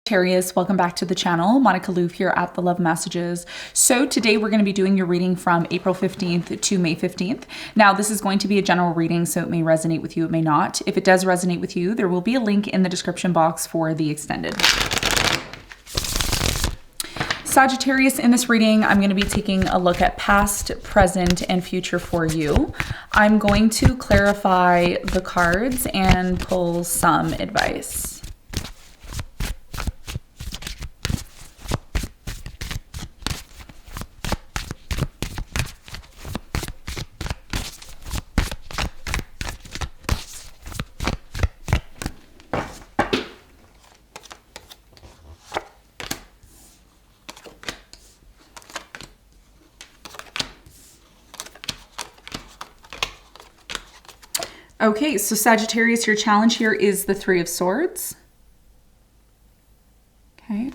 Sagittarius, welcome back to the channel. Monica Louv here at The Love Messages. So today we're going to be doing your reading from April 15th to May 15th. Now this is going to be a general reading, so it may resonate with you, it may not. If it does resonate with you, there will be a link in the description box for the extended. Sagittarius, in this reading, I'm going to be taking a look at past, present, and future for you. I'm going to clarify the cards and pull some advice. Okay, so Sagittarius, your challenge here is the Three of Swords. Okay,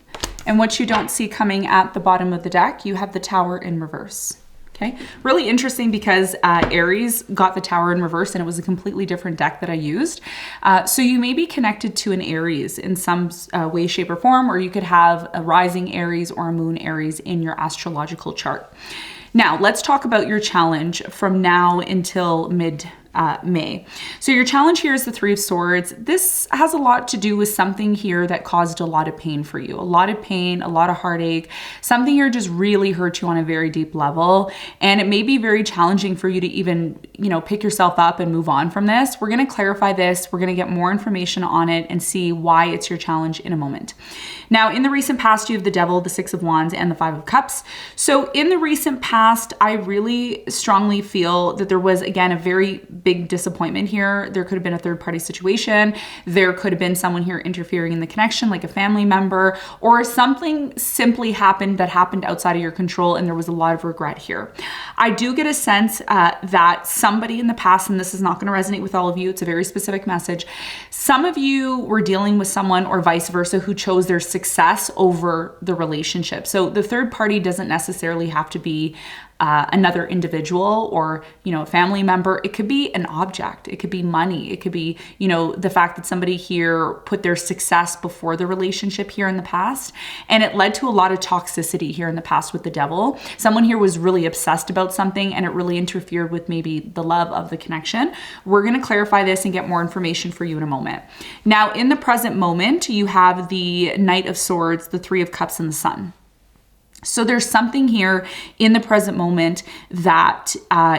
and what you don't see coming at the bottom of the deck, you have the Tower in reverse. Okay, really interesting because Aries got the Tower in reverse and it was a completely different deck that I used. So you may be connected to an Aries in some way, shape, or form, or you could have a rising Aries or a moon Aries in your astrological chart. Now, let's talk about your challenge from now until mid-May. So your challenge here is the Three of Swords. This has a lot to do with something here that caused a lot of pain for you. A lot of pain, a lot of heartache. Something here just really hurt you on a very deep level. And it may be very challenging for you to even, pick yourself up and move on from this. We're going to clarify this. We're going to get more information on it and see why it's your challenge in a moment. Now, in the recent past, you have the Devil, the Six of Wands, and the Five of Cups. So in the recent past, I really strongly feel that there was, again, a very big disappointment here. There could have been a third-party situation. There could have been someone here interfering in the connection, like a family member, or something simply happened that happened outside of your control, and there was a lot of regret here. I do get a sense that somebody in the past, and this is not going to resonate with all of you, it's a very specific message. Some of you were dealing with someone or vice versa who chose their success over the relationship. So the third party doesn't necessarily have to be another individual or, a family member. It could be an object. It could be money. It could be, the fact that somebody here put their success before the relationship here in the past. And it led to a lot of toxicity here in the past with the Devil. Someone here was really obsessed about something and it really interfered with maybe the love of the connection. We're going to clarify this and get more information for you in a moment. Now, in the present moment, you have the Knight of Swords, the Three of Cups, and the Sun. So there's something here in the present moment that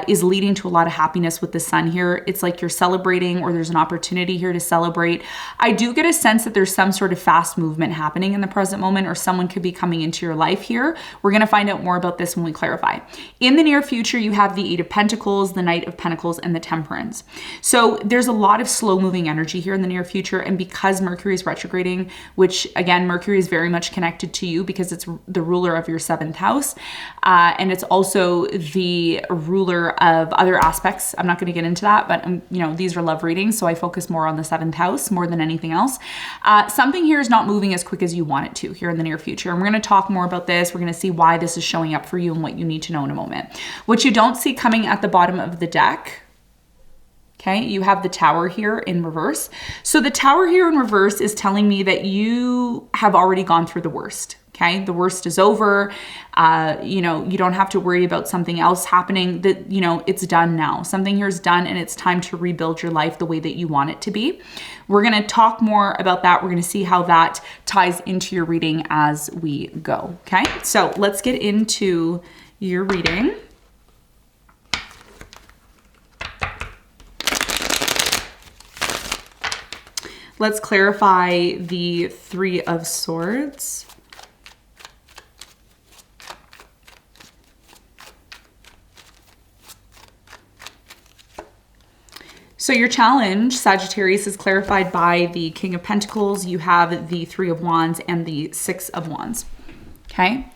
is leading to a lot of happiness with the Sun here. It's like you're celebrating, or there's an opportunity here to celebrate. I do get a sense that there's some sort of fast movement happening in the present moment, or someone could be coming into your life here. We're going to find out more about this when we clarify. In the near future, you have the Eight of Pentacles, the Knight of Pentacles, and the Temperance. So there's a lot of slow moving energy here in the near future. And because Mercury is retrograding, which again, Mercury is very much connected to you because it's the ruler of your seventh house. And it's also the ruler of other aspects. I'm not going to get into that, but these are love readings. So I focus more on the seventh house more than anything else. Something here is not moving as quick as you want it to here in the near future. And we're going to talk more about this. We're going to see why this is showing up for you and what you need to know in a moment. What you don't see coming at the bottom of the deck, okay, you have the Tower here in reverse. So the Tower here in reverse is telling me that you have already gone through the worst. Okay, the worst is over. You don't have to worry about something else happening. That it's done now. Something here is done, and it's time to rebuild your life the way that you want it to be. We're going to talk more about that. We're going to see how that ties into your reading as we go. Okay, so let's get into your reading. Let's clarify the Three of Swords. So your challenge, Sagittarius, is clarified by the King of Pentacles. You have the Three of Wands and the Six of Wands. Okay.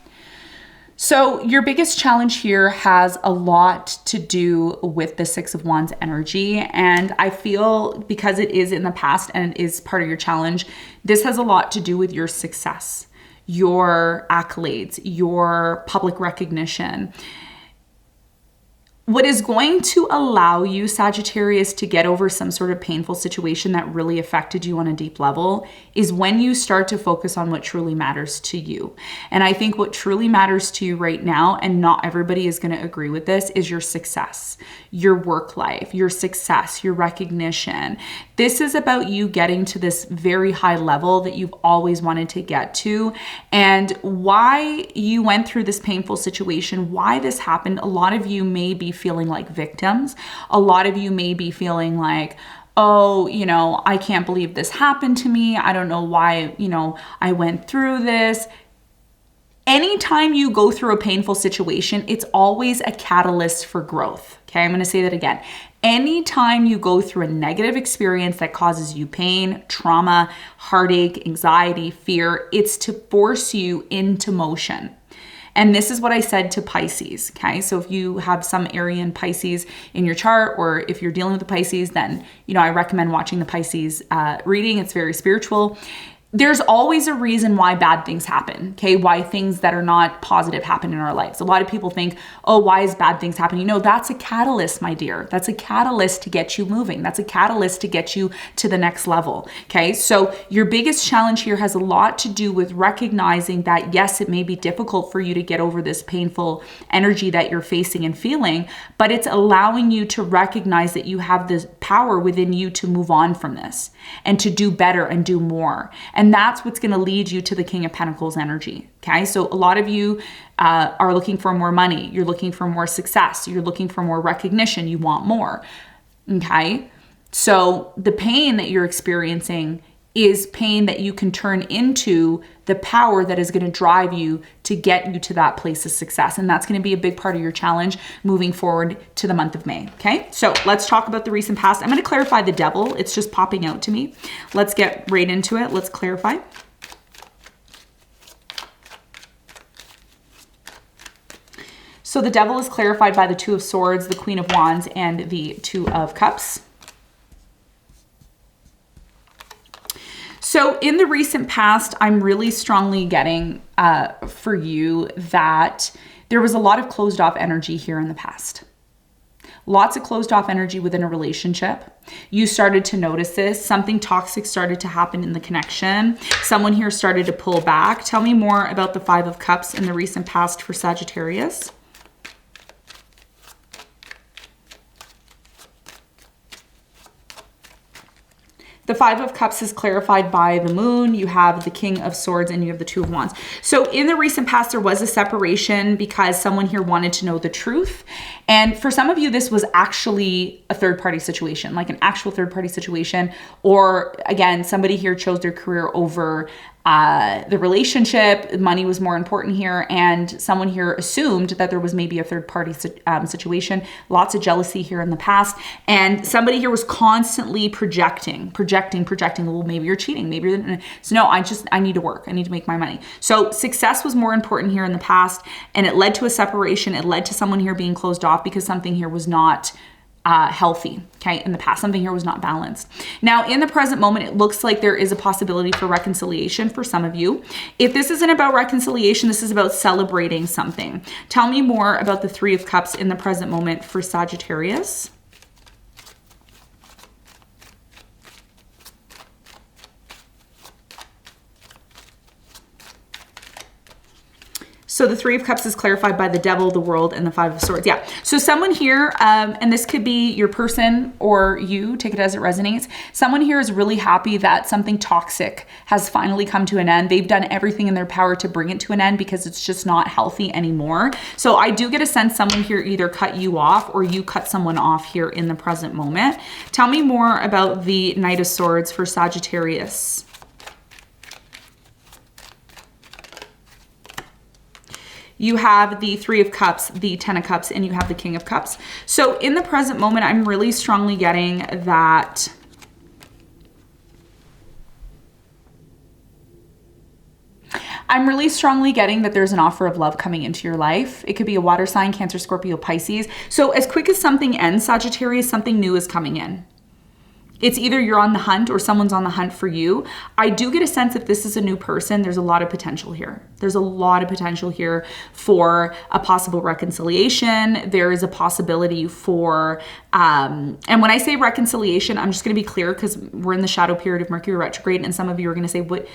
So your biggest challenge here has a lot to do with the Six of Wands energy. And I feel because it is in the past and it is part of your challenge, this has a lot to do with your success, your accolades, your public recognition. What is going to allow you, Sagittarius, to get over some sort of painful situation that really affected you on a deep level is when you start to focus on what truly matters to you. And I think what truly matters to you right now, and not everybody is going to agree with this, is your success, your work life, your success, your recognition. This is about you getting to this very high level that you've always wanted to get to. And why you went through this painful situation, why this happened, a lot of you may be feeling like victims. A lot of you may be feeling like, oh, you know, I can't believe this happened to me. I don't know why, you know, I went through this. Anytime you go through a painful situation, it's always a catalyst for growth. Okay, I'm going to say that again. Anytime you go through a negative experience that causes you pain, trauma, heartache, anxiety, fear, it's to force you into motion. And this is what I said to Pisces, okay? So if you have some Arian Pisces in your chart, or if you're dealing with the Pisces, then, you know, I recommend watching the Pisces reading. It's very spiritual. There's always a reason why bad things happen, okay? Why things that are not positive happen in our lives. A lot of people think, oh, why is bad things happening? You know, that's a catalyst, my dear. That's a catalyst to get you moving. That's a catalyst to get you to the next level, okay? So your biggest challenge here has a lot to do with recognizing that, yes, it may be difficult for you to get over this painful energy that you're facing and feeling, but it's allowing you to recognize that you have this power within you to move on from this and to do better and do more. And that's what's going to lead you to the King of Pentacles energy. Okay. So a lot of you are looking for more money. You're looking for more success. You're looking for more recognition. You want more. Okay. So the pain that you're experiencing is pain that you can turn into the power that is going to drive you to get you to that place of success. And that's going to be a big part of your challenge moving forward to the month of May. Okay, so let's talk about the recent past. I'm going to clarify the Devil. It's just popping out to me. Let's get right into it. Let's clarify. So the Devil is clarified by the Two of Swords, the Queen of Wands, and the Two of Cups. So in the recent past, I'm really strongly getting for you that there was a lot of closed off energy here in the past. Lots of closed off energy within a relationship. You started to notice this. Something toxic started to happen in the connection. Someone here started to pull back. Tell me more about the Five of Cups in the recent past for Sagittarius. The Five of Cups is clarified by the Moon. You have the King of Swords and you have the Two of Wands. So in the recent past, there was a separation because someone here wanted to know the truth. And for some of you, this was actually a third-party situation, like an actual third-party situation. Or again, somebody here chose their career over the relationship. Money was more important here, and someone here assumed that there was maybe a third-party situation. Lots of jealousy here in the past, and somebody here was constantly projecting. Well, maybe you're cheating. Maybe you're, so no. I need to work. I need to make my money. So success was more important here in the past, and it led to a separation. It led to someone here being closed off because something here was not healthy, okay? In the past, something here was not balanced. Now, in the present moment, it looks like there is a possibility for reconciliation for some of you. If this isn't about reconciliation, this is about celebrating something. Tell me more about the Three of Cups in the present moment for Sagittarius. So the Three of Cups is clarified by the Devil, the World, and the Five of Swords. Yeah. So someone here, and this could be your person or you, take it as it resonates. Someone here is really happy that something toxic has finally come to an end. They've done everything in their power to bring it to an end because it's just not healthy anymore. So I do get a sense someone here either cut you off or you cut someone off here in the present moment. Tell me more about the Knight of Swords for Sagittarius. You have the Three of Cups, the Ten of Cups, and you have the King of Cups. So in the present moment, I'm really strongly getting that there's an offer of love coming into your life. It could be a water sign, Cancer, Scorpio, Pisces. So as quick as something ends, Sagittarius, something new is coming in. It's either you're on the hunt or someone's on the hunt for you. I do get a sense if this is a new person, there's a lot of potential here. There's a lot of potential here for a possible reconciliation. There is a possibility for, and when I say reconciliation, I'm just going to be clear because we're in the shadow period of Mercury retrograde, and some of you are going to say what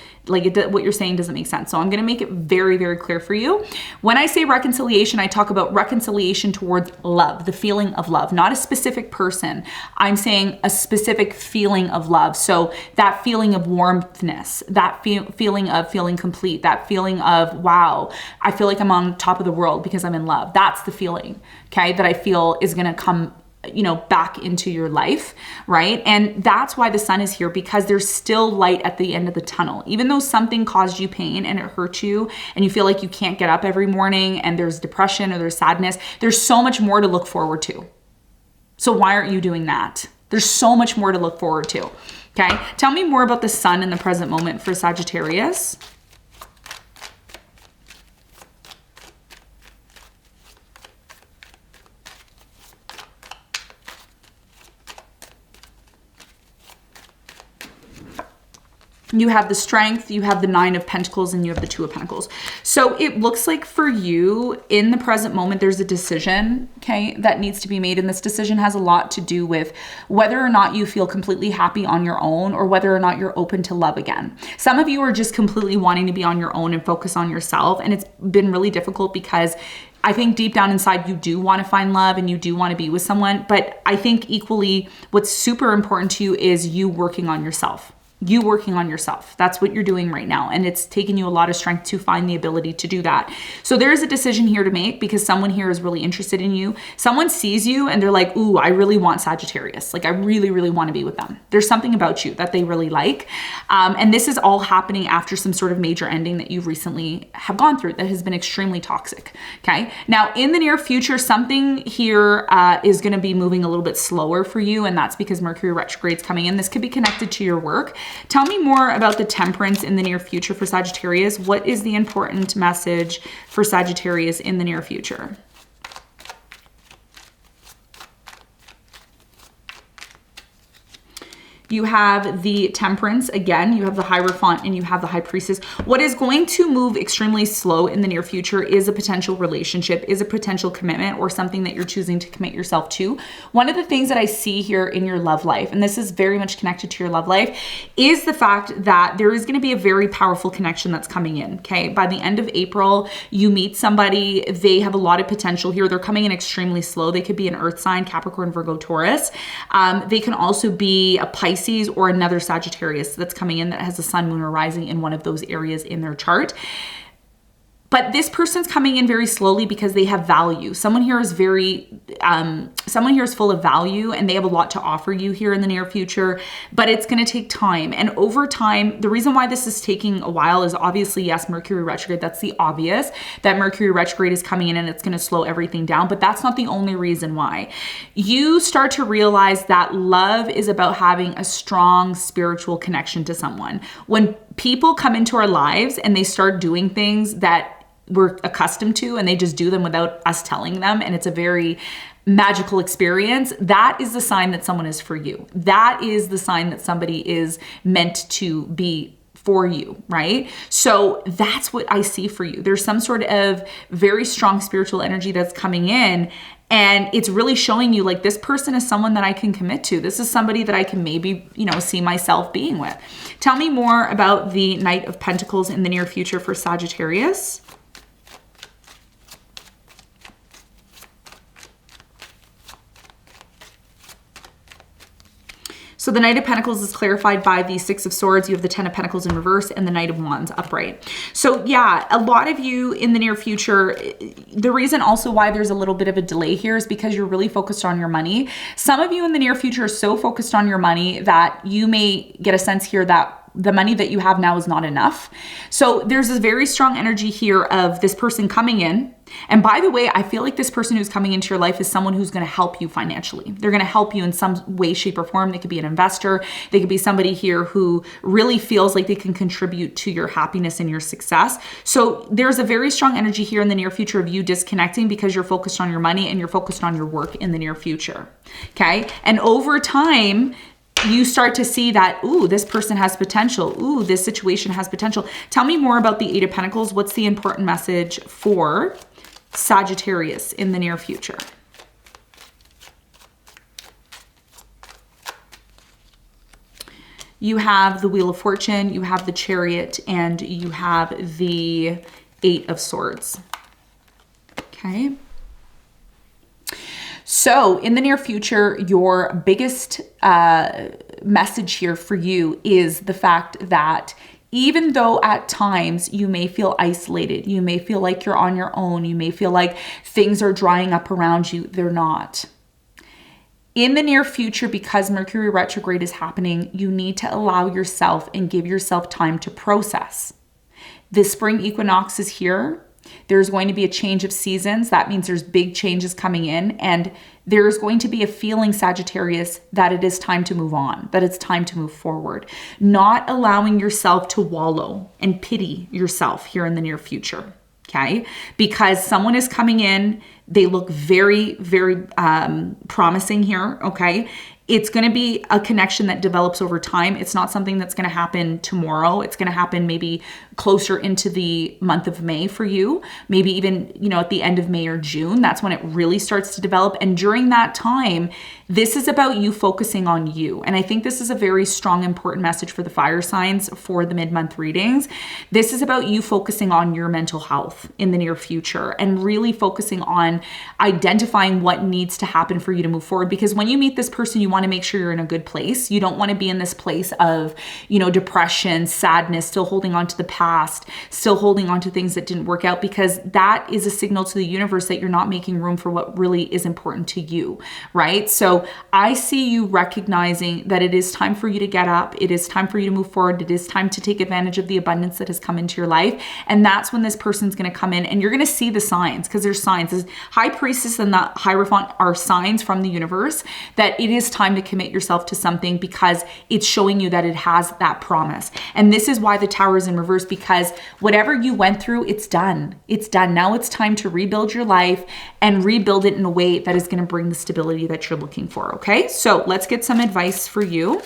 you're saying doesn't make sense. So I'm going to make it very, very clear for you. When I say reconciliation, I talk about reconciliation towards love, the feeling of love, not a specific person. I'm saying a specific feeling of love. So that feeling of warmthness, that feeling of feeling complete, that feeling of, wow, I feel like I'm on top of the world because I'm in love. That's the feeling, okay, that I feel is going to come, you know, back into your life, right? And that's why the sun is here, because there's still light at the end of the tunnel. Even though something caused you pain and it hurt you and you feel like you can't get up every morning and there's depression or there's sadness, there's so much more to look forward to. So why aren't you doing that? There's so much more to look forward to, okay? Tell me more about the sun in the present moment for Sagittarius. You have the Strength, you have the Nine of Pentacles, and you have the Two of Pentacles. So it looks like for you in the present moment, there's a decision, okay, that needs to be made. And this decision has a lot to do with whether or not you feel completely happy on your own or whether or not you're open to love again. Some of you are just completely wanting to be on your own and focus on yourself. And it's been really difficult because I think deep down inside, you do want to find love and you do want to be with someone. But I think equally what's super important to you is you working on yourself. You working on yourself. That's what you're doing right now. And it's taken you a lot of strength to find the ability to do that. So there is a decision here to make because someone here is really interested in you. Someone sees you and they're like, ooh, I really want Sagittarius. Like I really, really want to be with them. There's something about you that they really like. And this is all happening after some sort of major ending that you recently have gone through that has been extremely toxic. Okay. Now in the near future, something here is going to be moving a little bit slower for you. And that's because Mercury retrograde is coming in. This could be connected to your work. Tell me more about the Temperance in the near future for Sagittarius. What is the important message for Sagittarius in the near future? You have the Temperance again, you have the Hierophant, and you have the High Priestess. What is going to move extremely slow in the near future is a potential relationship, is a potential commitment, or something that you're choosing to commit yourself to. One of the things that I see here in your love life, and this is very much connected to your love life, is the fact that there is going to be a very powerful connection that's coming in, okay? By the end of April, you meet somebody, they have a lot of potential here. They're coming in extremely slow. They could be an Earth sign, Capricorn, Virgo, Taurus. They can also be a Pisces or another Sagittarius that's coming in that has a sun, moon, or rising in one of those areas in their chart. But this person's coming in very slowly because they have value. Someone here is someone here is full of value and they have a lot to offer you here in the near future, but it's going to take time. And over time, the reason why this is taking a while is obviously, yes, Mercury retrograde. That's the obvious, that Mercury retrograde is coming in and it's going to slow everything down, but that's not the only reason why. You start to realize that love is about having a strong spiritual connection to someone. When people come into our lives and they start doing things that we're accustomed to and they just do them without us telling them, and it's a very magical experience, that is the sign that someone is for you. That is the sign that somebody is meant to be for you, right? So that's what I see for you. There's some sort of very strong spiritual energy that's coming in, and it's really showing you like this person is someone that I can commit to. This is somebody that I can maybe, see myself being with. Tell me more about the Knight of Pentacles in the near future for Sagittarius. So the Knight of Pentacles is clarified by the Six of Swords. You have the Ten of Pentacles in reverse and the Knight of Wands upright. So yeah, a lot of you in the near future, the reason also why there's a little bit of a delay here is because you're really focused on your money. Some of you in the near future are so focused on your money that you may get a sense here that the money that you have now is not enough. So there's a very strong energy here of this person coming in. And by the way, I feel like this person who's coming into your life is someone who's going to help you financially. They're going to help you in some way, shape, or form. They could be an investor. They could be somebody here who really feels like they can contribute to your happiness and your success. So there's a very strong energy here in the near future of you disconnecting because you're focused on your money and you're focused on your work in the near future. Okay. And over time, you start to see that, ooh, this person has potential. Ooh, this situation has potential. Tell me more about the Eight of Pentacles. What's the important message for Sagittarius in the near future? You have the Wheel of Fortune, you have the Chariot, and you have the Eight of Swords. Okay. So in the near future, your biggest message here for you is the fact that even though at times you may feel isolated, you may feel like you're on your own, you may feel like things are drying up around you, they're not. In the near future, because Mercury retrograde is happening, you need to allow yourself and give yourself time to process. The spring equinox is here. There's going to be a change of seasons. That means there's big changes coming in, and there's going to be a feeling, Sagittarius, that it is time to move on, that it's time to move forward. Not allowing yourself to wallow and pity yourself here in the near future. Okay, because someone is coming in, they look very, very promising here. Okay, it's going to be a connection that develops over time. It's not something that's going to happen tomorrow. It's going to happen maybe closer into the month of May for you, maybe even, you know, at the end of May or June. That's when it really starts to develop. And during that time, this is about you focusing on you. And I think this is a very strong, important message for the fire signs for the mid-month readings. This is about you focusing on your mental health in the near future and really focusing on identifying what needs to happen for you to move forward. Because when you meet this person, you want to make sure you're in a good place. You don't want to be in this place of, you know, depression, sadness, still holding on to the past, still holding on to things that didn't work out, because that is a signal to the universe that you're not making room for what really is important to you, right? So I see you recognizing that it is time for you to get up. It is time for you to move forward. It is time to take advantage of the abundance that has come into your life. And that's when this person's going to come in, and you're going to see the signs, because there's signs. The High Priestess and the Hierophant are signs from the universe that it is time to commit yourself to something, because it's showing you that it has that promise. And this is why the Tower is in reverse, because whatever you went through, it's done. It's done. Now it's time to rebuild your life and rebuild it in a way that is going to bring the stability that you're looking for. Okay, so let's get some advice for you.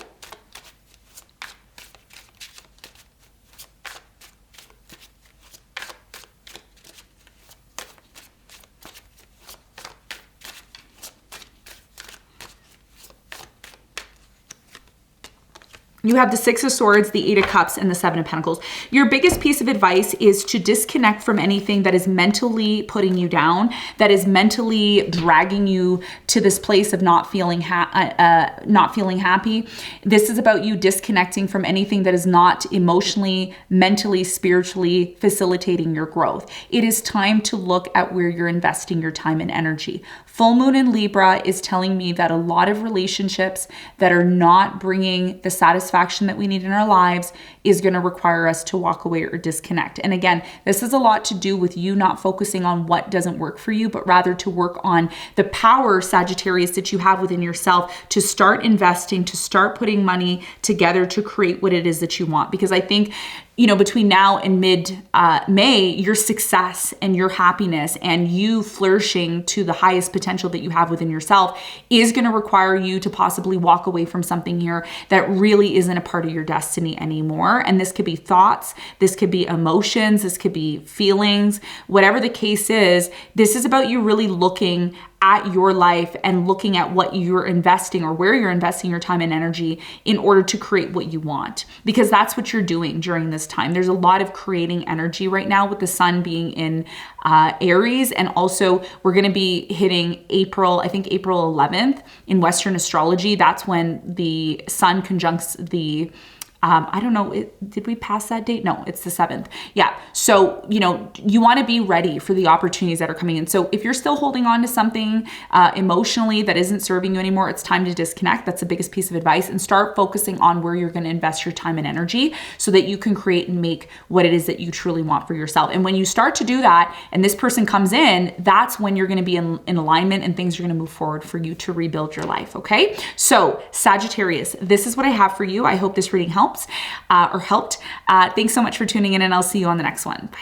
You have the Six of Swords, the Eight of Cups, and the Seven of Pentacles. Your biggest piece of advice is to disconnect from anything that is mentally putting you down, that is mentally dragging you to this place of not feeling happy. This is about you disconnecting from anything that is not emotionally, mentally, spiritually facilitating your growth. It is time to look at where you're investing your time and energy. Full moon in Libra is telling me that a lot of relationships that are not bringing the satisfaction that we need in our lives is going to require us to walk away or disconnect. And again, this has a lot to do with you not focusing on what doesn't work for you, but rather to work on the power, Sagittarius, that you have within yourself to start investing, to start putting money together to create what it is that you want. Because I think, you know, between now and mid-May, your success and your happiness and you flourishing to the highest potential that you have within yourself is going to require you to possibly walk away from something here that really isn't a part of your destiny anymore. And this could be thoughts, this could be emotions, this could be feelings, whatever the case is. This is about you really looking at your life and looking at what you're investing or where you're investing your time and energy in order to create what you want, because that's what you're doing during this time. There's a lot of creating energy right now with the sun being in Aries, and also we're going to be hitting April, I think April 11th in Western astrology. That's when the sun conjuncts the I don't know, did we pass that date? No, it's the 7th. Yeah. So, you know, you want to be ready for the opportunities that are coming in. So if you're still holding on to something emotionally that isn't serving you anymore, it's time to disconnect. That's the biggest piece of advice, and start focusing on where you're going to invest your time and energy so that you can create and make what it is that you truly want for yourself. And when you start to do that and this person comes in, that's when you're going to be in alignment and things are going to move forward for you to rebuild your life. Okay. So Sagittarius, this is what I have for you. I hope this reading helps or helped. Thanks so much for tuning in, and I'll see you on the next one. Bye.